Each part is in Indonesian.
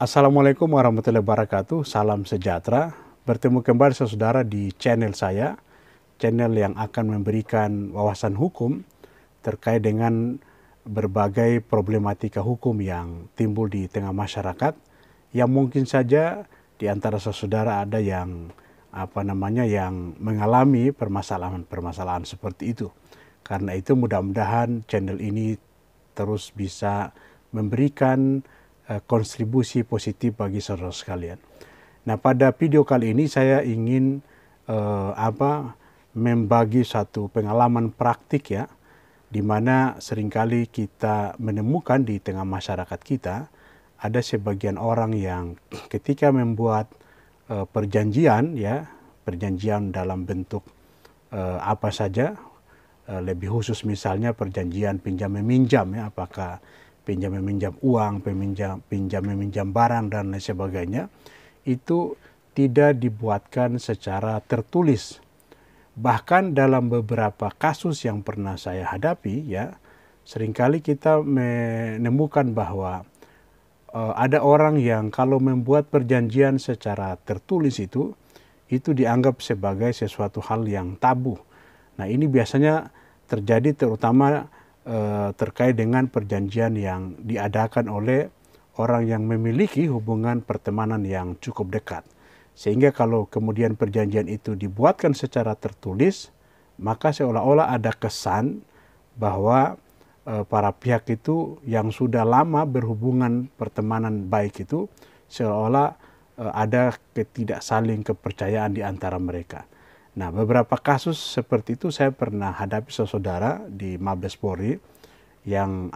Assalamualaikum warahmatullahi wabarakatuh, salam sejahtera. Bertemu kembali saudara di channel saya, channel yang akan memberikan wawasan hukum terkait dengan berbagai problematika hukum yang timbul di tengah masyarakat, yang mungkin saja di antara saudara ada yang yang mengalami permasalahan-permasalahan seperti itu. Karena itu mudah-mudahan channel ini terus bisa memberikan kontribusi positif bagi saudara sekalian. Nah, pada video kali ini saya ingin membagi satu pengalaman praktik ya, di mana seringkali kita menemukan di tengah masyarakat kita ada sebagian orang yang ketika membuat perjanjian ya, perjanjian dalam bentuk apa saja, lebih khusus misalnya perjanjian pinjam meminjam ya, apakah pinjam meminjam uang, pinjam meminjam barang dan lain sebagainya, itu tidak dibuatkan secara tertulis. Bahkan dalam beberapa kasus yang pernah saya hadapi ya, seringkali kita menemukan bahwa ada orang yang kalau membuat perjanjian secara tertulis itu dianggap sebagai sesuatu hal yang tabu. Nah, ini biasanya terjadi terutama terkait dengan perjanjian yang diadakan oleh orang yang memiliki hubungan pertemanan yang cukup dekat. Sehingga kalau kemudian perjanjian itu dibuatkan secara tertulis, maka seolah-olah ada kesan bahwa para pihak itu yang sudah lama berhubungan pertemanan baik itu seolah-olah ada ketidaksaling kepercayaan di antara mereka. Nah, beberapa kasus seperti itu saya pernah hadapi saudara di Mabes Polri yang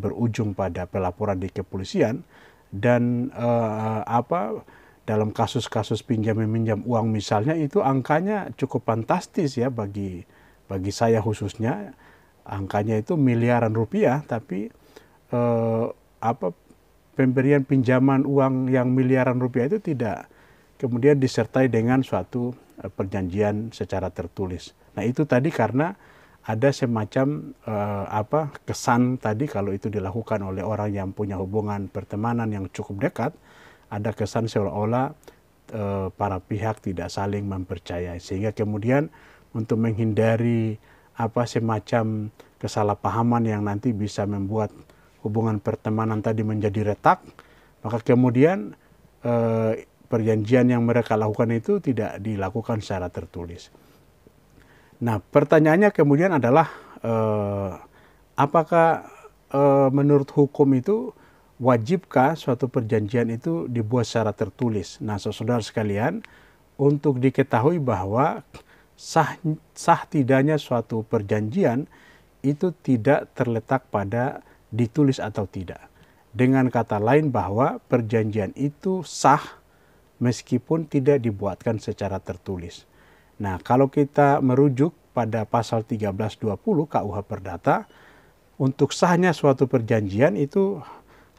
berujung pada pelaporan di kepolisian, dan dalam kasus-kasus pinjam meminjam uang misalnya itu angkanya cukup fantastis ya, bagi saya khususnya angkanya itu miliaran rupiah, tapi pemberian pinjaman uang yang miliaran rupiah itu tidak kemudian disertai dengan suatu perjanjian secara tertulis. Nah, itu tadi karena ada semacam kesan tadi kalau itu dilakukan oleh orang yang punya hubungan pertemanan yang cukup dekat, ada kesan seolah-olah para pihak tidak saling mempercayai, sehingga kemudian untuk menghindari semacam kesalahpahaman yang nanti bisa membuat hubungan pertemanan tadi menjadi retak, maka kemudian perjanjian yang mereka lakukan itu tidak dilakukan secara tertulis. Nah, pertanyaannya kemudian adalah apakah menurut hukum itu wajibkah suatu perjanjian itu dibuat secara tertulis? Nah, saudara sekalian, untuk diketahui bahwa sah tidaknya suatu perjanjian itu tidak terletak pada ditulis atau tidak. Dengan kata lain bahwa perjanjian itu sah meskipun tidak dibuatkan secara tertulis. Nah, kalau kita merujuk pada pasal 1320 KUH Perdata, untuk sahnya suatu perjanjian itu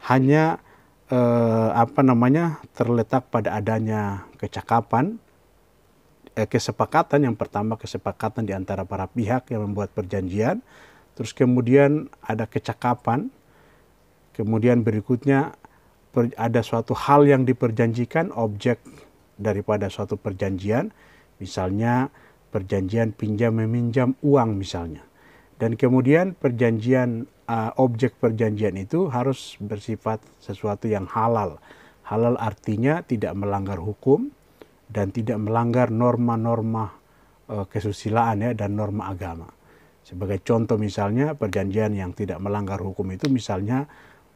hanya terletak pada adanya kecakapan, kesepakatan. Yang pertama, kesepakatan di antara para pihak yang membuat perjanjian, terus kemudian ada kecakapan, kemudian berikutnya ada suatu hal yang diperjanjikan, objek daripada suatu perjanjian, misalnya perjanjian pinjam meminjam uang misalnya. Dan kemudian perjanjian, objek perjanjian itu harus bersifat sesuatu yang halal. Halal artinya tidak melanggar hukum dan tidak melanggar norma-norma kesusilaan ya, dan norma agama. Sebagai contoh misalnya perjanjian yang tidak melanggar hukum itu misalnya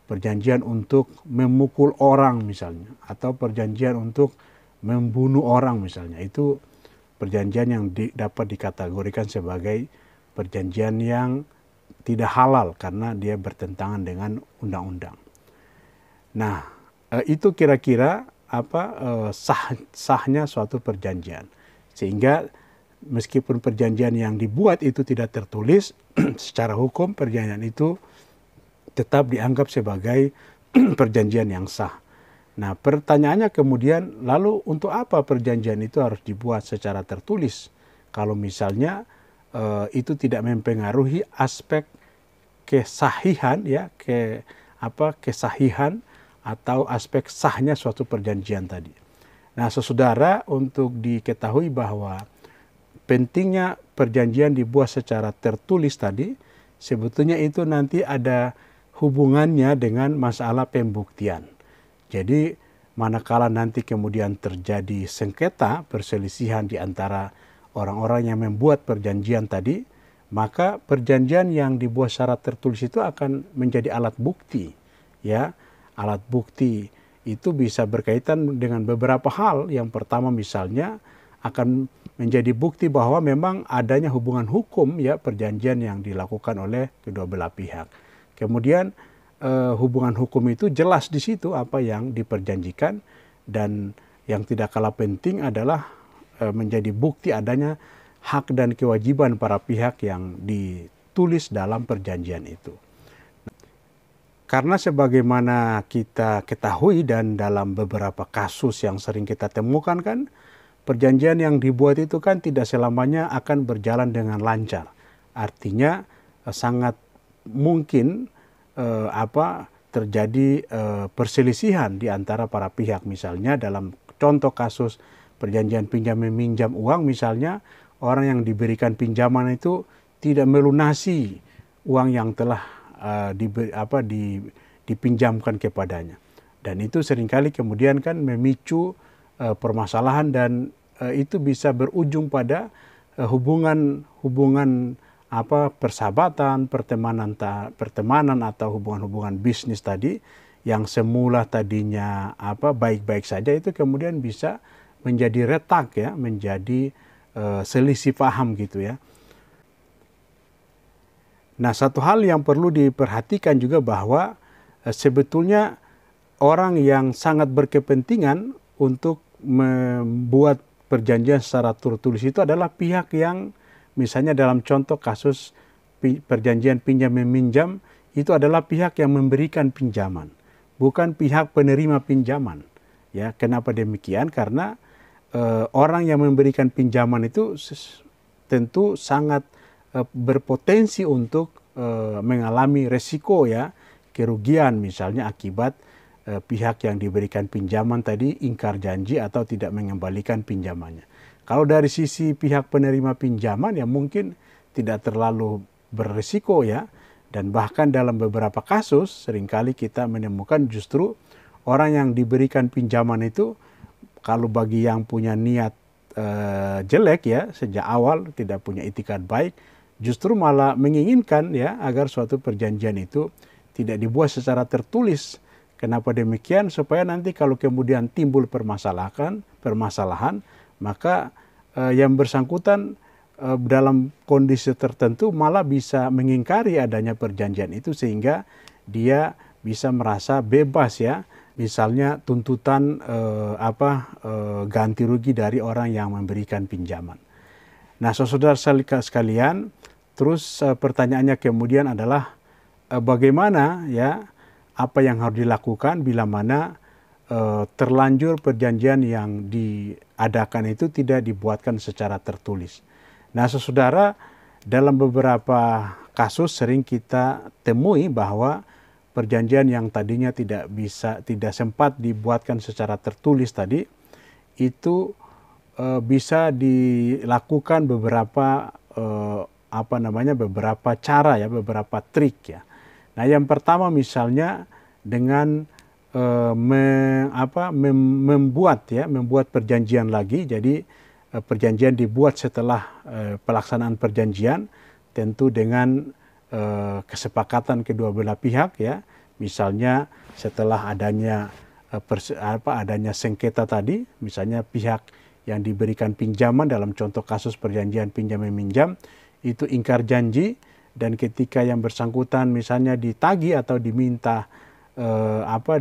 perjanjian untuk memukul orang misalnya, atau perjanjian untuk membunuh orang misalnya. Itu perjanjian yang dapat dikategorikan sebagai perjanjian yang tidak halal karena dia bertentangan dengan undang-undang. Nah, itu kira-kira sahnya suatu perjanjian. Sehingga meskipun perjanjian yang dibuat itu tidak tertulis, secara hukum perjanjian itu tetap dianggap sebagai perjanjian yang sah. Nah, pertanyaannya kemudian, lalu untuk apa perjanjian itu harus dibuat secara tertulis? Kalau misalnya itu tidak mempengaruhi aspek kesahihan ya, kesahihan atau aspek sahnya suatu perjanjian tadi. Nah, saudara, untuk diketahui bahwa pentingnya perjanjian dibuat secara tertulis tadi, sebetulnya itu nanti ada hubungannya dengan masalah pembuktian. Jadi manakala nanti kemudian terjadi sengketa, perselisihan di antara orang-orang yang membuat perjanjian tadi, maka perjanjian yang dibuat secara tertulis itu akan menjadi alat bukti. Ya, alat bukti itu bisa berkaitan dengan beberapa hal. Yang pertama misalnya akan menjadi bukti bahwa memang adanya hubungan hukum, ya, perjanjian yang dilakukan oleh kedua belah pihak. Kemudian hubungan hukum itu jelas di situ apa yang diperjanjikan, dan yang tidak kalah penting adalah menjadi bukti adanya hak dan kewajiban para pihak yang ditulis dalam perjanjian itu. Karena sebagaimana kita ketahui dan dalam beberapa kasus yang sering kita temukan kan, perjanjian yang dibuat itu kan tidak selamanya akan berjalan dengan lancar. Artinya sangat mungkin terjadi perselisihan di antara para pihak. Misalnya dalam contoh kasus perjanjian pinjam meminjam uang, misalnya orang yang diberikan pinjaman itu tidak melunasi uang yang telah dipinjamkan kepadanya, dan itu seringkali kemudian kan memicu permasalahan, dan itu bisa berujung pada hubungan persahabatan, pertemanan atau hubungan-hubungan bisnis tadi yang semula tadinya baik-baik saja, itu kemudian bisa menjadi retak, ya, menjadi selisih paham gitu, ya. Nah, satu hal yang perlu diperhatikan juga bahwa sebetulnya orang yang sangat berkepentingan untuk membuat perjanjian secara tertulis itu adalah pihak yang, misalnya dalam contoh kasus perjanjian pinjam meminjam, itu adalah pihak yang memberikan pinjaman, bukan pihak penerima pinjaman. Ya, kenapa demikian? Karena orang yang memberikan pinjaman itu tentu sangat berpotensi untuk mengalami resiko, ya, kerugian misalnya akibat pihak yang diberikan pinjaman tadi ingkar janji atau tidak mengembalikan pinjamannya. Kalau dari sisi pihak penerima pinjaman, ya mungkin tidak terlalu berisiko, ya, dan bahkan dalam beberapa kasus seringkali kita menemukan justru orang yang diberikan pinjaman itu, kalau bagi yang punya niat jelek, ya, sejak awal tidak punya itikat baik, justru malah menginginkan, ya, agar suatu perjanjian itu tidak dibuat secara tertulis. Kenapa demikian? Supaya nanti kalau kemudian timbul permasalahan, maka yang bersangkutan dalam kondisi tertentu malah bisa mengingkari adanya perjanjian itu, sehingga dia bisa merasa bebas, ya, misalnya tuntutan ganti rugi dari orang yang memberikan pinjaman. Nah, saudara sekalian, terus pertanyaannya kemudian adalah bagaimana, ya, apa yang harus dilakukan bila mana terlanjur perjanjian yang diadakan itu tidak dibuatkan secara tertulis. Nah, saudara, dalam beberapa kasus sering kita temui bahwa perjanjian yang tadinya tidak sempat dibuatkan secara tertulis tadi, itu bisa dilakukan beberapa beberapa cara, ya, beberapa trik, ya. Nah, yang pertama misalnya dengan membuat perjanjian lagi. Jadi perjanjian dibuat setelah pelaksanaan perjanjian, tentu dengan kesepakatan kedua belah pihak, ya. Misalnya setelah adanya sengketa tadi, misalnya pihak yang diberikan pinjaman dalam contoh kasus perjanjian pinjam meminjam itu ingkar janji, dan ketika yang bersangkutan misalnya ditagih atau diminta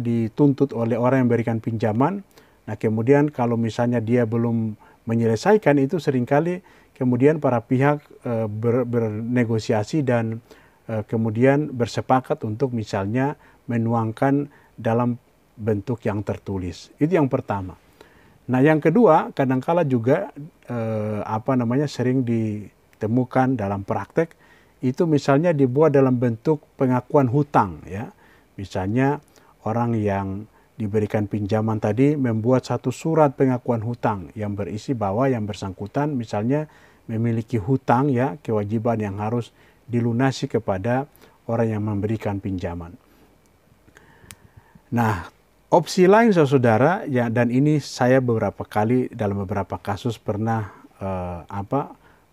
dituntut oleh orang yang memberikan pinjaman, nah kemudian kalau misalnya dia belum menyelesaikan itu, seringkali kemudian para pihak bernegosiasi dan kemudian bersepakat untuk misalnya menuangkan dalam bentuk yang tertulis. Itu yang pertama. Nah, yang kedua, kadangkala juga sering ditemukan dalam praktek itu misalnya dibuat dalam bentuk pengakuan hutang, ya. Misalnya orang yang diberikan pinjaman tadi membuat satu surat pengakuan hutang yang berisi bahwa yang bersangkutan misalnya memiliki hutang ya, kewajiban yang harus dilunasi kepada orang yang memberikan pinjaman. Nah, opsi lain saudara ya, dan ini saya beberapa kali dalam beberapa kasus pernah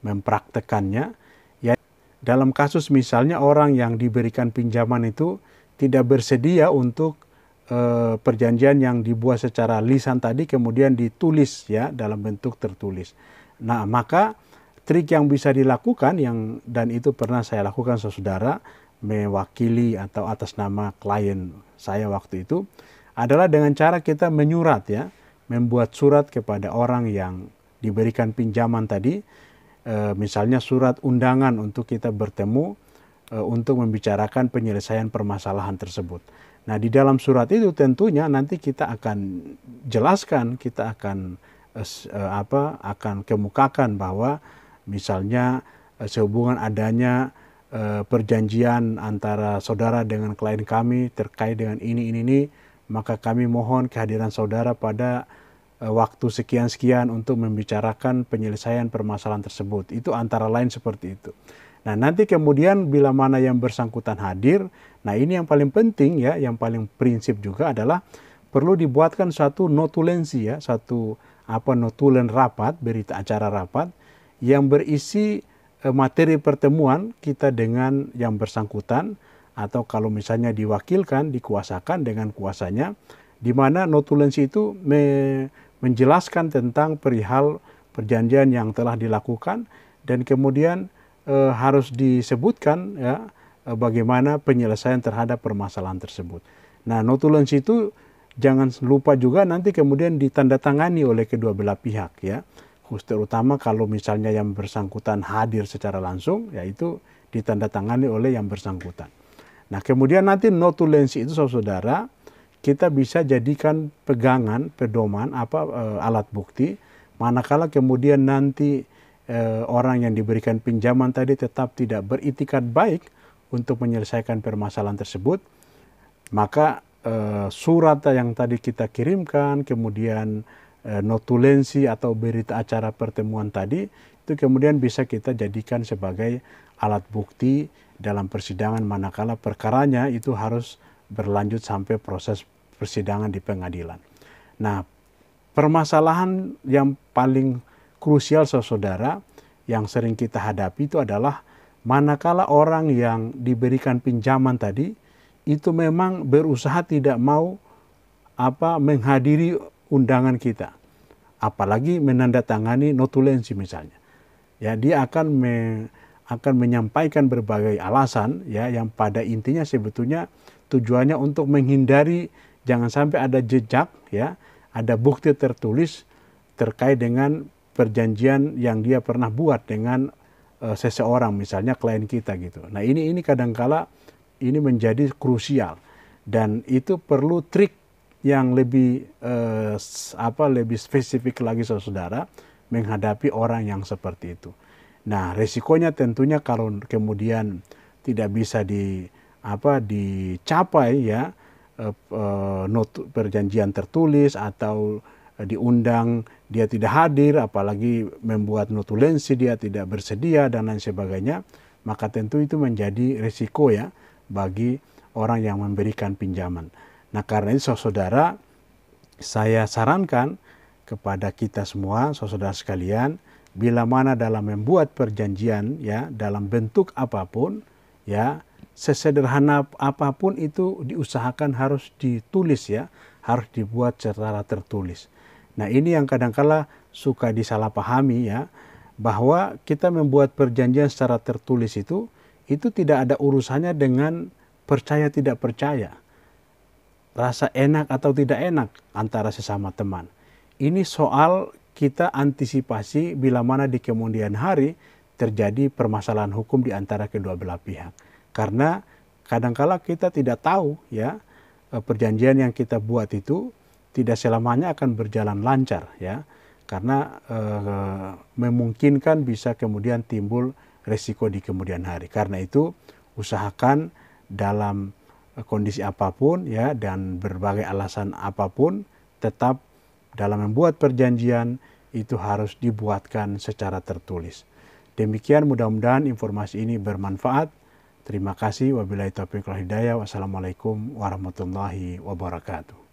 mempraktekannya ya. Dalam kasus misalnya orang yang diberikan pinjaman itu tidak bersedia untuk perjanjian yang dibuat secara lisan tadi kemudian ditulis ya dalam bentuk tertulis. Nah, maka trik yang bisa dilakukan dan itu pernah saya lakukan saudara, mewakili atau atas nama klien saya waktu itu adalah dengan cara kita menyurat ya, membuat surat kepada orang yang diberikan pinjaman tadi, misalnya surat undangan untuk kita bertemu untuk membicarakan penyelesaian permasalahan tersebut. Nah, di dalam surat itu tentunya nanti kita akan jelaskan, kita akan kemukakan bahwa misalnya sehubungan adanya perjanjian antara saudara dengan klien kami terkait dengan ini, maka kami mohon kehadiran saudara pada waktu sekian-sekian untuk membicarakan penyelesaian permasalahan tersebut. Itu antara lain seperti itu. Nah, nanti kemudian bila mana yang bersangkutan hadir, nah ini yang paling penting ya, yang paling prinsip juga adalah perlu dibuatkan satu notulensi ya, satu notulen rapat, berita acara rapat yang berisi materi pertemuan kita dengan yang bersangkutan, atau kalau misalnya diwakilkan, dikuasakan dengan kuasanya, di mana notulensi itu menjelaskan tentang perihal perjanjian yang telah dilakukan dan kemudian harus disebutkan ya bagaimana penyelesaian terhadap permasalahan tersebut. Nah, notulensi itu jangan lupa juga nanti kemudian ditandatangani oleh kedua belah pihak ya. Terutama kalau misalnya yang bersangkutan hadir secara langsung, yaitu ditandatangani oleh yang bersangkutan. Nah, kemudian nanti notulensi itu saudara kita bisa jadikan pegangan, pedoman, alat bukti, manakala kemudian nanti orang yang diberikan pinjaman tadi tetap tidak beritikat baik untuk menyelesaikan permasalahan tersebut, maka surat yang tadi kita kirimkan, kemudian notulensi atau berita acara pertemuan tadi, itu kemudian bisa kita jadikan sebagai alat bukti dalam persidangan manakala perkaranya itu harus berlanjut sampai proses persidangan di pengadilan. Nah, permasalahan yang paling krusial saudara yang sering kita hadapi itu adalah manakala orang yang diberikan pinjaman tadi itu memang berusaha tidak mau menghadiri undangan kita, apalagi menandatangani notulensi misalnya. Ya, dia akan menyampaikan berbagai alasan ya yang pada intinya sebetulnya tujuannya untuk menghindari jangan sampai ada jejak ya, ada bukti tertulis terkait dengan perjanjian yang dia pernah buat dengan seseorang, misalnya klien kita gitu. Nah, ini kadangkala ini menjadi krusial dan itu perlu trik yang lebih lebih spesifik lagi saudara menghadapi orang yang seperti itu. Nah, resikonya tentunya kalau kemudian tidak bisa dicapai ya perjanjian tertulis atau diundang dia tidak hadir, apalagi membuat notulensi dia tidak bersedia dan lain sebagainya, maka tentu itu menjadi risiko ya bagi orang yang memberikan pinjaman. Nah, karena itu saudara, saya sarankan kepada kita semua saudara sekalian, bila mana dalam membuat perjanjian ya dalam bentuk apapun ya, sesederhana apapun itu diusahakan harus ditulis ya, harus dibuat secara tertulis. Nah, ini yang kadangkala suka disalahpahami ya, bahwa kita membuat perjanjian secara tertulis itu tidak ada urusannya dengan percaya tidak percaya, rasa enak atau tidak enak antara sesama teman. Ini soal kita antisipasi bila mana di kemudian hari terjadi permasalahan hukum di antara kedua belah pihak. Karena kadangkala kita tidak tahu ya perjanjian yang kita buat itu tidak selamanya akan berjalan lancar ya, karena memungkinkan bisa kemudian timbul resiko di kemudian hari. Karena itu usahakan dalam kondisi apapun ya dan berbagai alasan apapun, tetap dalam membuat perjanjian itu harus dibuatkan secara tertulis. Demikian, mudah-mudahan informasi ini bermanfaat. Terima kasih. Wabillahi taufiq wal hidayah. Wassalamualaikum warahmatullahi wabarakatuh.